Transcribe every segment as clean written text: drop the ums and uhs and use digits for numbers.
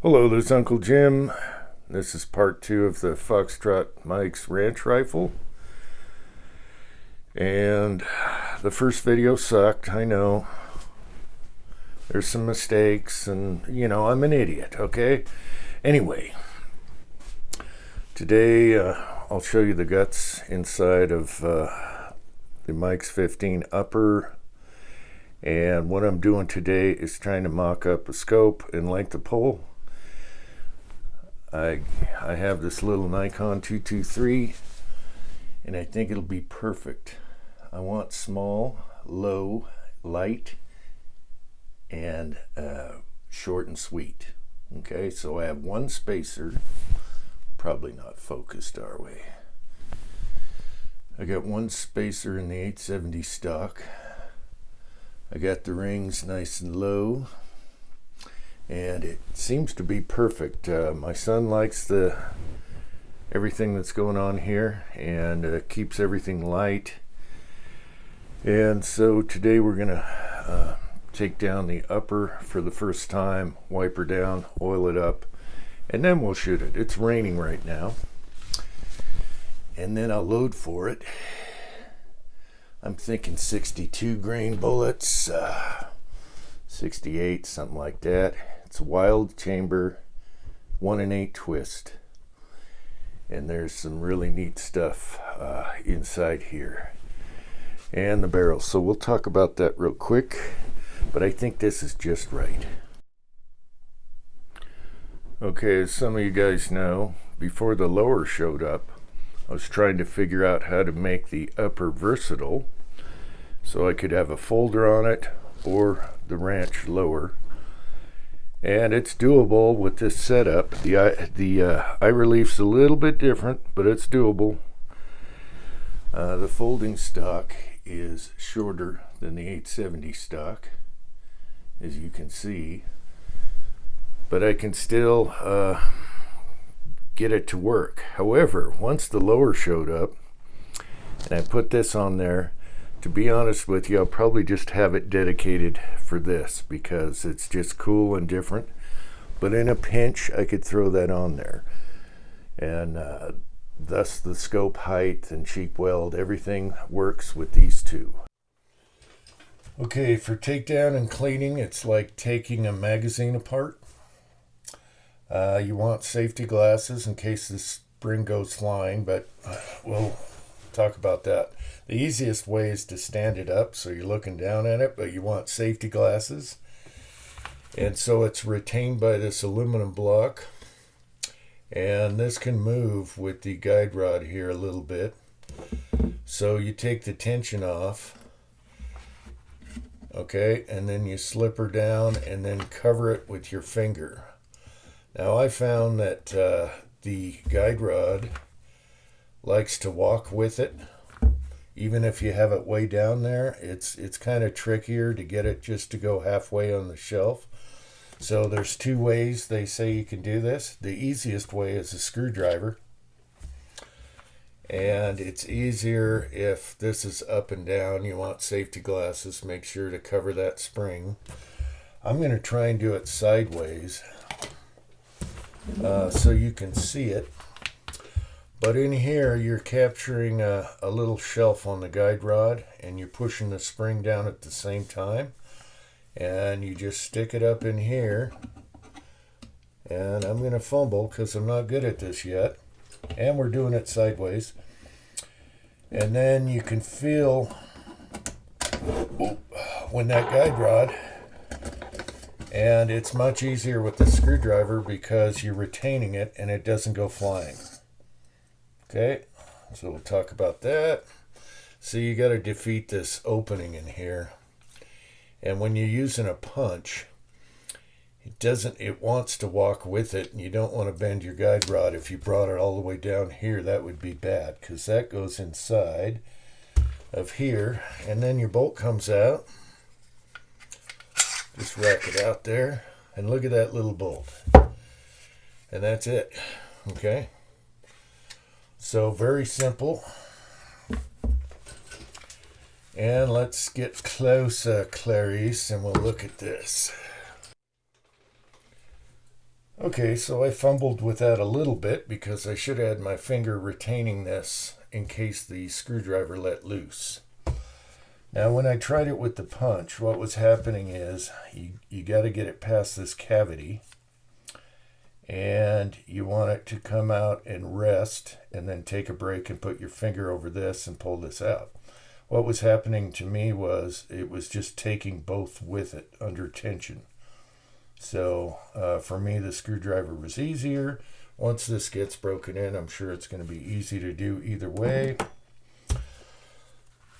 Hello, this is Uncle Jim. This is part 2 of the Foxtrot Mike's Ranch Rifle. And the first video sucked, I know. There's some mistakes and, I'm an idiot, okay? Anyway, today I'll show you the guts inside of the Mike's 15 upper. And what I'm doing today is trying to mock up a scope and length of pole. I have this little Nikon 223 and I think it'll be perfect. I want small, low, light, and short and sweet. Okay, so I have one spacer, probably not focused, are we? I got one spacer in the 870 stock. I got the rings nice and low. And it seems to be perfect. My son likes everything that's going on here and keeps everything light. And so today we're gonna take down the upper for the first time, wipe her down, oil it up, and then we'll shoot it. It's raining right now. And then I'll load for it. I'm thinking 62 grain bullets, 68, something like that. It's a wild chamber, 1-in-8 twist, and there's some really neat stuff inside here, and the barrel. So we'll talk about that real quick, but I think this is just right. Okay, as some of you guys know, before the lower showed up, I was trying to figure out how to make the upper versatile, so I could have a folder on it or the ranch lower. And it's doable with this setup. The eye relief's a little bit different, but it's doable. The folding stock is shorter than the 870 stock, as you can see. But I can still get it to work. However, once the lower showed up, and I put this on there, to be honest with you, I'll probably just have it dedicated for this because it's just cool and different. But in a pinch, I could throw that on there. And thus the scope height and cheek weld, everything works with these two. Okay, for takedown and cleaning, it's like taking a magazine apart. You want safety glasses in case the spring goes flying, but we'll talk about that. The easiest way is to stand it up so you're looking down at it, but you want safety glasses. And so it's retained by this aluminum block. And this can move with the guide rod here a little bit. So you take the tension off. Okay, and then you slip her down and then cover it with your finger. Now I found that the guide rod likes to walk with it. Even if you have it way down there, it's kind of trickier to get it just to go halfway on the shelf. So there's two ways they say you can do this. The easiest way is a screwdriver. And it's easier if this is up and down. You want safety glasses, make sure to cover that spring. I'm going to try and do it sideways so you can see it. But in here, you're capturing a little shelf on the guide rod, and you're pushing the spring down at the same time. And you just stick it up in here. And I'm going to fumble because I'm not good at this yet. And we're doing it sideways. And then you can feel when that guide rod, and it's much easier with the screwdriver because you're retaining it and it doesn't go flying. Okay, so we'll talk about that. So you got to defeat this opening in here. And when you're using a punch, it wants to walk with it, and you don't want to bend your guide rod. If you brought it all the way down here, that would be bad because that goes inside of here, and then your bolt comes out. Just rack it out there, and look at that little bolt. And that's it, okay? So very simple. And let's get closer, Clarice, and we'll look at this. Okay, so I fumbled with that a little bit because I should have had my finger retaining this in case the screwdriver let loose. Now when I tried it with the punch, what was happening is you got to get it past this cavity, and you want it to come out and rest, and then take a break and put your finger over this and pull this out. What was happening to me was it was just taking both with it under tension. So for me, the screwdriver was easier. Once this gets broken in, I'm sure it's going to be easy to do either way.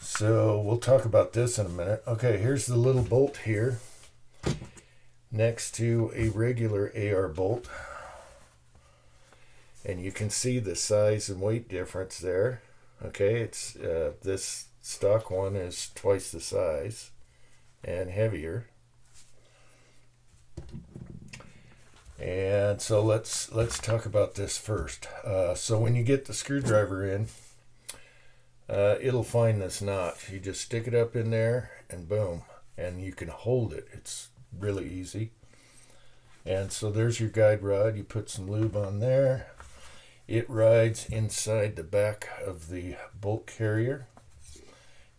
So we'll talk about this in a minute. Okay, here's the little bolt here next to a regular AR bolt. And you can see the size and weight difference there. Okay, it's this stock one is twice the size and heavier. And so let's talk about this first. So when you get the screwdriver in, it'll find this notch. You just stick it up in there and boom, and you can hold it. It's really easy. And so there's your guide rod. You put some lube on there. It rides inside the back of the bolt carrier.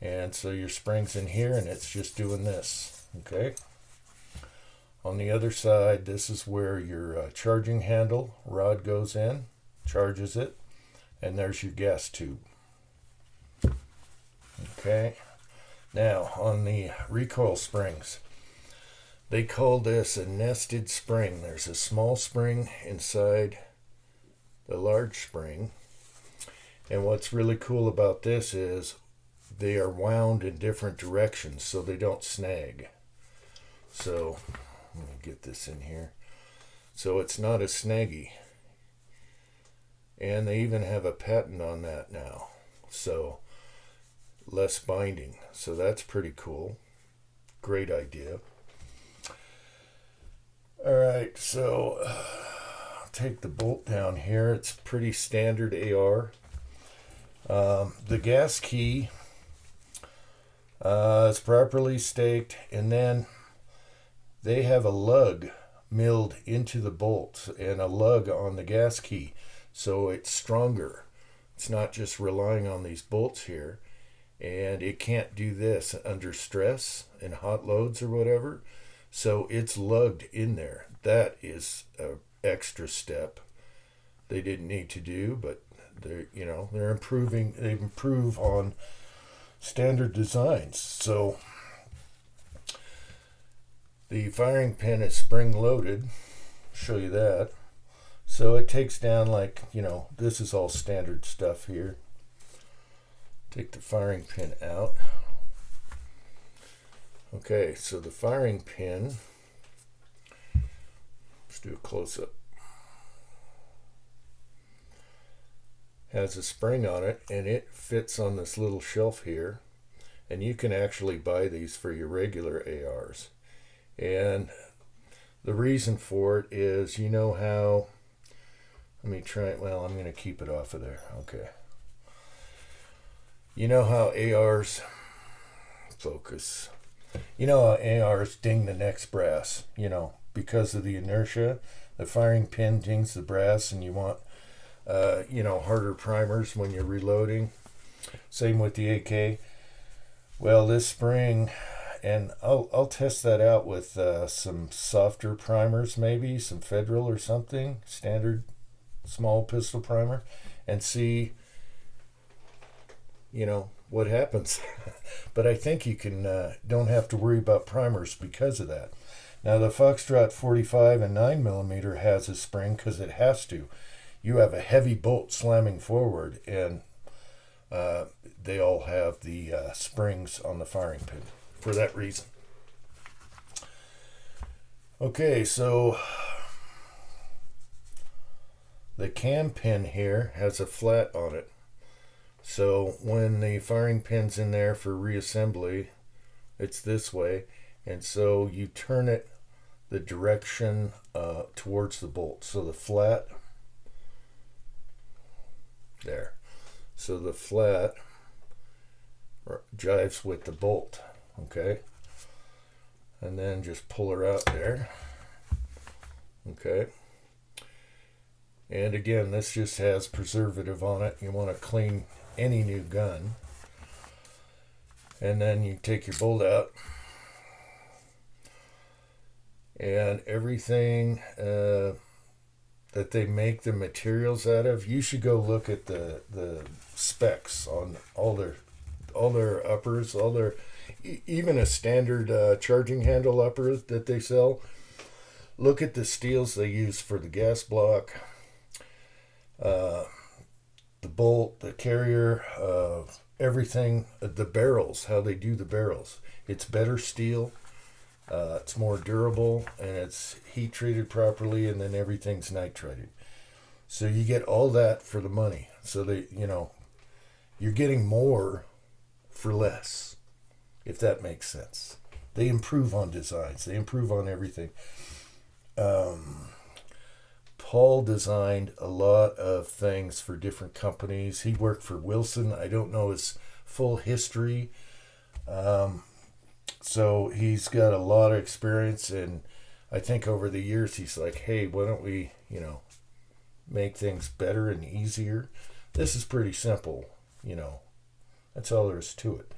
And so your spring's in here and it's just doing this. Okay. On the other side, this is where your charging handle rod goes in, charges it, and there's your gas tube. Okay. Now, on the recoil springs, they call this a nested spring. There's a small spring inside the large spring. And what's really cool about this is they are wound in different directions so they don't snag. So, let me get this in here. So it's not as snaggy. And they even have a patent on that now. So, less binding. So that's pretty cool. Great idea. Alright, so take the bolt down here. It's pretty standard AR. The gas key is properly staked, and then they have a lug milled into the bolts and a lug on the gas key, so it's stronger. It's not just relying on these bolts here, and it can't do this under stress and hot loads or whatever, so it's lugged in there. That is an extra step they didn't need to do, but they're improving. They improve on standard designs. So the firing pin is spring loaded. Show you that. So it takes down, like, this is all standard stuff here. Take the firing pin out. Okay, so the firing pin, let's do a close-up, has a spring on it, and it fits on this little shelf here. And you can actually buy these for your regular ARs. And the reason for it is, how, let me try it, well, I'm going to keep it off of there. Okay. You know how ARs, focus, how ARs ding the next brass, because of the inertia. The firing pin dings the brass, and you want harder primers when you're reloading. Same with the AK. Well, this spring, and I'll test that out with some softer primers, maybe some Federal or something, standard small pistol primer, and see, what happens. But I think you don't have to worry about primers because of that. Now the Foxtrot 45 and 9mm has a spring because it has to. You have a heavy bolt slamming forward, and they all have the springs on the firing pin for that reason. Okay, so the cam pin here has a flat on it. So when the firing pin's in there for reassembly, it's this way. And so you turn it the direction towards the bolt. So the flat, there. So the flat jives with the bolt, okay? And then just pull her out there, okay? And again, this just has preservative on it. You want to clean any new gun. And then you take your bolt out. And everything that they make the materials out of, you should go look at the specs on all their uppers, even a standard charging handle upper that they sell. Look at the steels they use for the gas block, the bolt, the carrier, everything, the barrels, how they do the barrels. It's better steel, it's more durable, and it's heat treated properly, and then everything's nitrated. So you get all that for the money. So you're getting more for less, if that makes sense. They improve on designs. They improve on everything. Paul designed a lot of things for different companies. He worked for Wilson. I don't know his full history. So he's got a lot of experience, and I think over the years he's like, hey, why don't we, make things better and easier? This is pretty simple, That's all there is to it.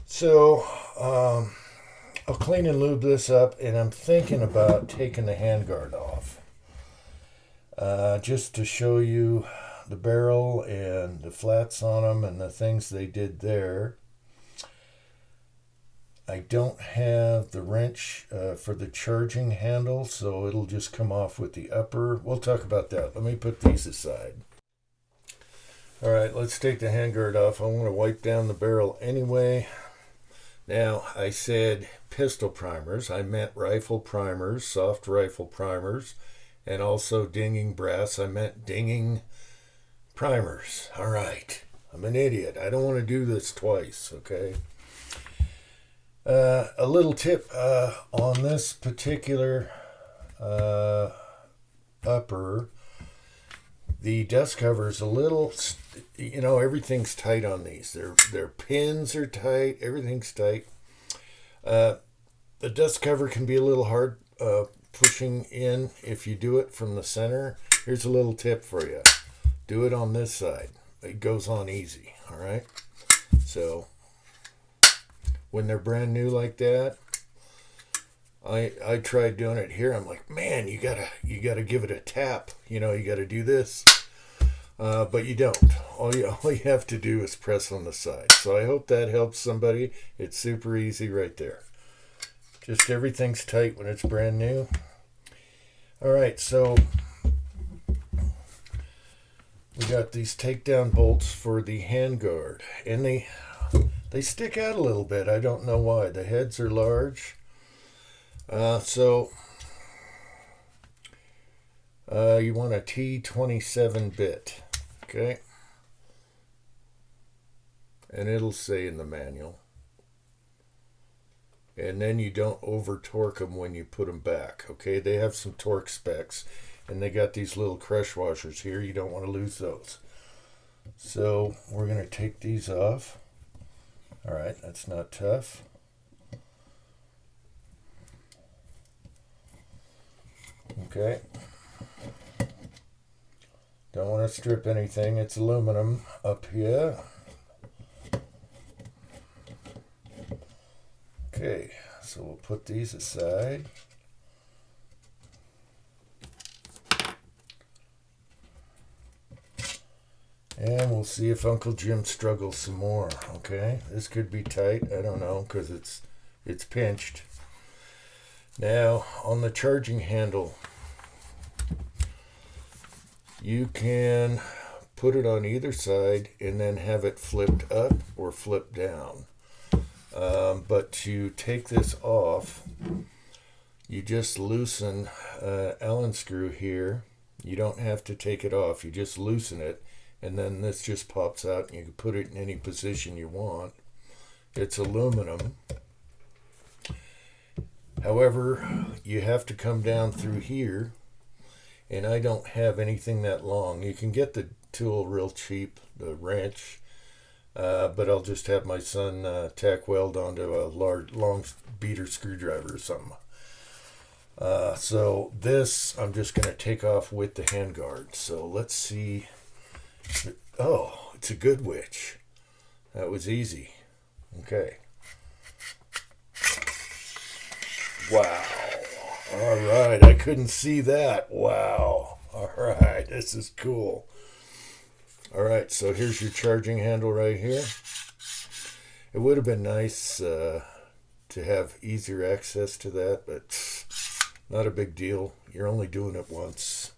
So, I'll clean and lube this up, and I'm thinking about taking the handguard off. Just to show you the barrel and the flats on them and the things they did there. I don't have the wrench for the charging handle, so it'll just come off with the upper. We'll talk about that. Let me put these aside. All right, let's take the handguard off. I want to wipe down the barrel anyway. Now, I said pistol primers. I meant rifle primers, soft rifle primers, and also dinging brass. I meant dinging primers. All right, I'm an idiot. I don't want to do this twice, okay? A little tip on this particular upper, the dust cover is a little, everything's tight on these. Their pins are tight, everything's tight. The dust cover can be a little hard pushing in if you do it from the center. Here's a little tip for you. Do it on this side. It goes on easy, all right? So when they're brand new like that, I tried doing it here. I'm like, man, you gotta give it a tap. You gotta do this, but you don't. All you have to do is press on the side. So I hope that helps somebody. It's super easy right there. Just everything's tight when it's brand new. All right, so we got these takedown bolts for the handguard, and they stick out a little bit. I don't know why. The heads are large. So you want a T27 bit, okay? And it'll say in the manual. And then you don't over torque them when you put them back, okay? They have some torque specs, and they got these little crush washers here. You don't want to lose those. So we're going to take these off. All right, that's not tough. Okay. Don't want to strip anything. It's aluminum up here. Okay, so we'll put these aside. And we'll see if Uncle Jim struggles some more, okay? This could be tight, I don't know, because it's pinched. Now, on the charging handle, you can put it on either side and then have it flipped up or flipped down. But to take this off, you just loosen Allen screw here. You don't have to take it off, you just loosen it. And then this just pops out, and you can put it in any position you want. It's aluminum. However, you have to come down through here, and I don't have anything that long. You can get the tool real cheap, the wrench, but I'll just have my son tack weld onto a long beater screwdriver or something. So this I'm just going to take off with the handguard. So let's see. Oh, it's a good witch. That was easy. Okay. Wow. All right. I couldn't see that. Wow. All right. This is cool. All right. So here's your charging handle right here. It would have been nice to have easier access to that, but not a big deal. You're only doing it once.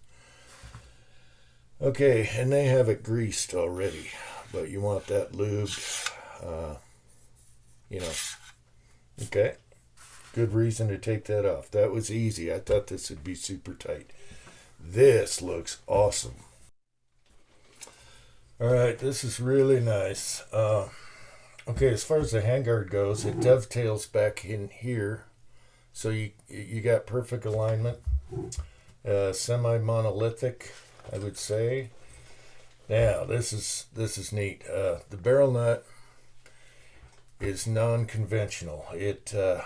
Okay, and they have it greased already, but you want that lubed, you know. Okay, good reason to take that off. That was easy. I thought this would be super tight. This looks awesome. All right, this is really nice. Okay, as far as the handguard goes, it dovetails back in here, so you got perfect alignment. Semi-monolithic, I would say. Now this is neat. The barrel nut is non-conventional. The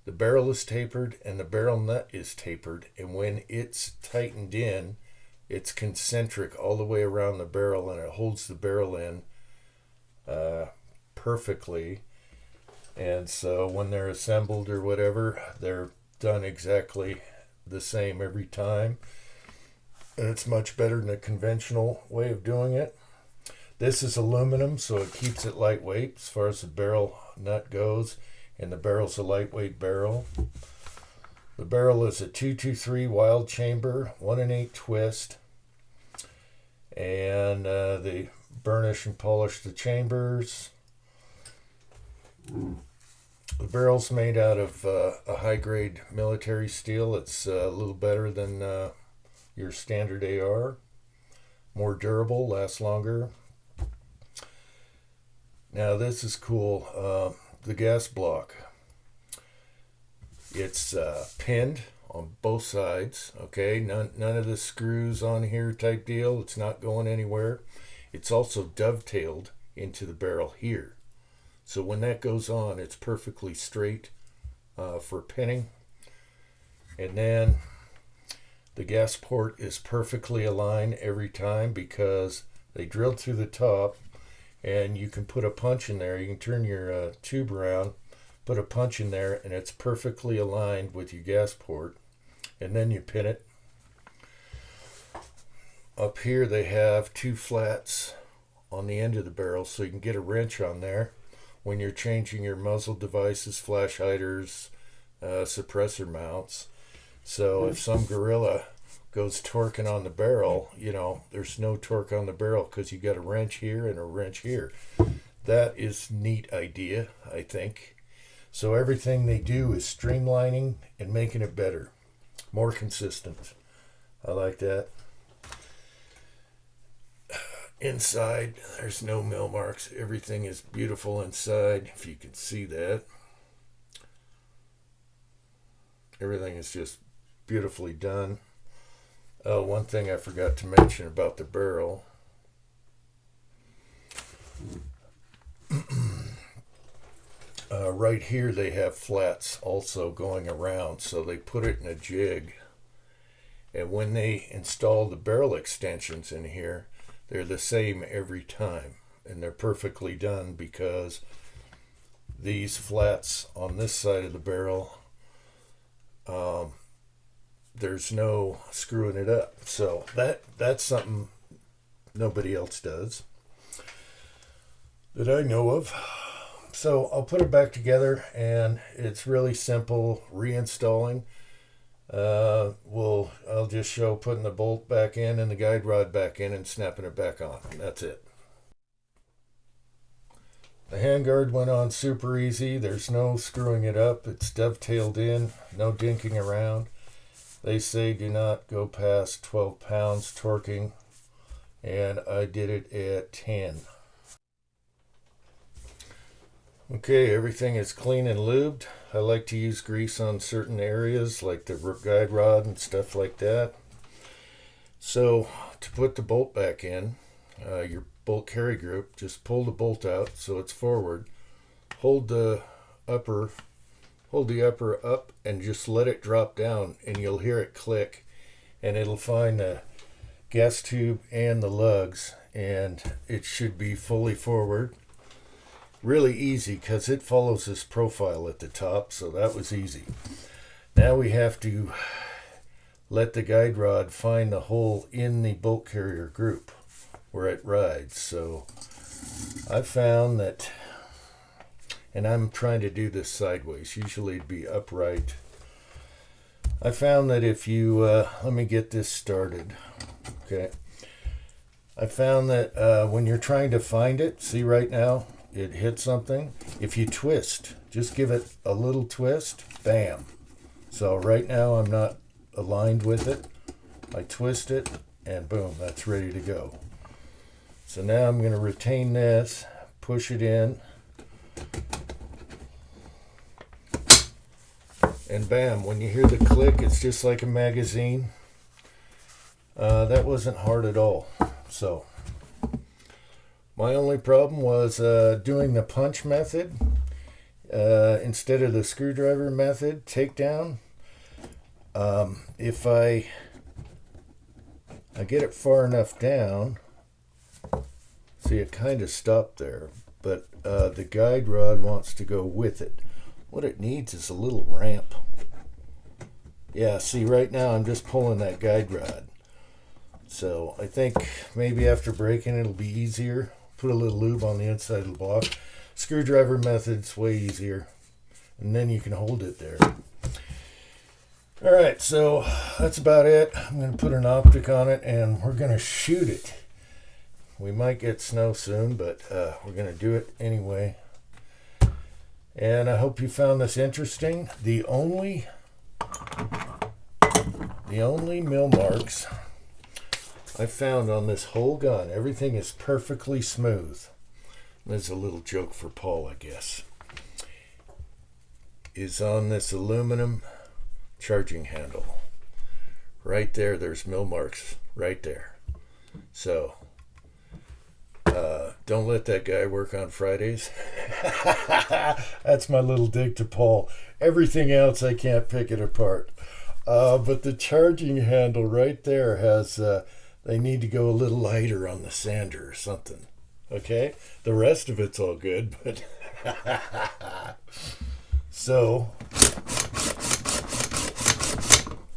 barrel is tapered and the barrel nut is tapered, and when it's tightened in, it's concentric all the way around the barrel, and it holds the barrel in perfectly. And so when they're assembled or whatever, they're done exactly the same every time. And it's much better than a conventional way of doing it. This is aluminum, so it keeps it lightweight as far as the barrel nut goes, and the barrel's a lightweight barrel. The barrel is a 223 wild chamber, 1 and 8 twist, and they burnish and polish the chambers. The barrel's made out of a high-grade military steel. It's a little better than your standard AR. More durable, lasts longer. Now this is cool. The gas block. It's pinned on both sides. Okay, none of the screws on here type deal. It's not going anywhere. It's also dovetailed into the barrel here. So when that goes on, it's perfectly straight for pinning. And then the gas port is perfectly aligned every time because they drilled through the top, and you can put a punch in there. You can turn your tube around, put a punch in there, and it's perfectly aligned with your gas port. And then you pin it. Up here they have 2 flats on the end of the barrel, so you can get a wrench on there when you're changing your muzzle devices, flash hiders, suppressor mounts. So if some gorilla goes torquing on the barrel, there's no torque on the barrel because you got a wrench here and a wrench here. That is neat idea, I think. So everything they do is streamlining and making it better, more consistent. I like that. Inside, there's no mill marks. Everything is beautiful inside, if you can see that. Everything is just beautifully done. Oh, one thing I forgot to mention about the barrel. Right here they have flats also going around, so they put it in a jig. And when they install the barrel extensions in here, they're the same every time, and they're perfectly done because these flats on this side of the barrel, there's no screwing it up. So that's something nobody else does that I know of. So I'll put it back together, and it's really simple reinstalling. I'll just show putting the bolt back in and the guide rod back in and snapping it back on. That's it. The handguard went on super easy. There's no screwing it up. It's dovetailed in, no dinking around. They say do not go past 12 pounds torquing, and I did it at 10. Okay, everything is clean and lubed. I like to use grease on certain areas like the guide rod and stuff like that. So to put the bolt back in, your bolt carry group, just pull the bolt out so it's forward. Hold the hold the upper up and just let it drop down, and you'll hear it click, and it'll find the gas tube and the lugs, and it should be fully forward. Really easy because it follows this profile at the top, so that was easy. Now we have to let the guide rod find the hole in the bolt carrier group where it rides. So I found that, and I'm trying to do this sideways, usually it'd be upright. I found that if you, let me get this started, okay. I found that when you're trying to find it, see right now, it hit something. If you twist, just give it a little twist, bam. So right now I'm not aligned with it. I twist it, and boom, that's ready to go. So now I'm going to retain this, push it in, and bam, when you hear the click, it's just like a magazine. That wasn't hard at all. So my only problem was doing the punch method instead of the screwdriver method, takedown. If I get it far enough down, see, it kind of stopped there, but the guide rod wants to go with it. What it needs is a little ramp. Yeah, see, right now I'm just pulling that guide rod. So I think maybe after breaking it'll be easier. Put a little lube on the inside of the block. Screwdriver method's way easier, and then you can hold it there. Alright, so that's about it. I'm going to put an optic on it, and we're going to shoot it. We might get snow soon, but we're going to do it anyway. And I hope you found this interesting. The only mill marks I found on this whole gun, everything is perfectly smooth. There's a little joke for Paul, I guess. Is on this aluminum charging handle. Right there, there's mill marks right there. So, don't let that guy work on Fridays. That's my little dig to Paul. Everything else, I can't pick it apart. But the charging handle right there has... they need to go a little lighter on the sander or something. Okay? The rest of it's all good, but... So...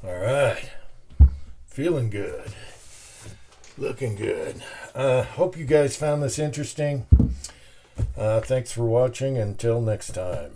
Alright. Feeling good. Looking good. Hope you guys found this interesting. Thanks for watching. Until next time.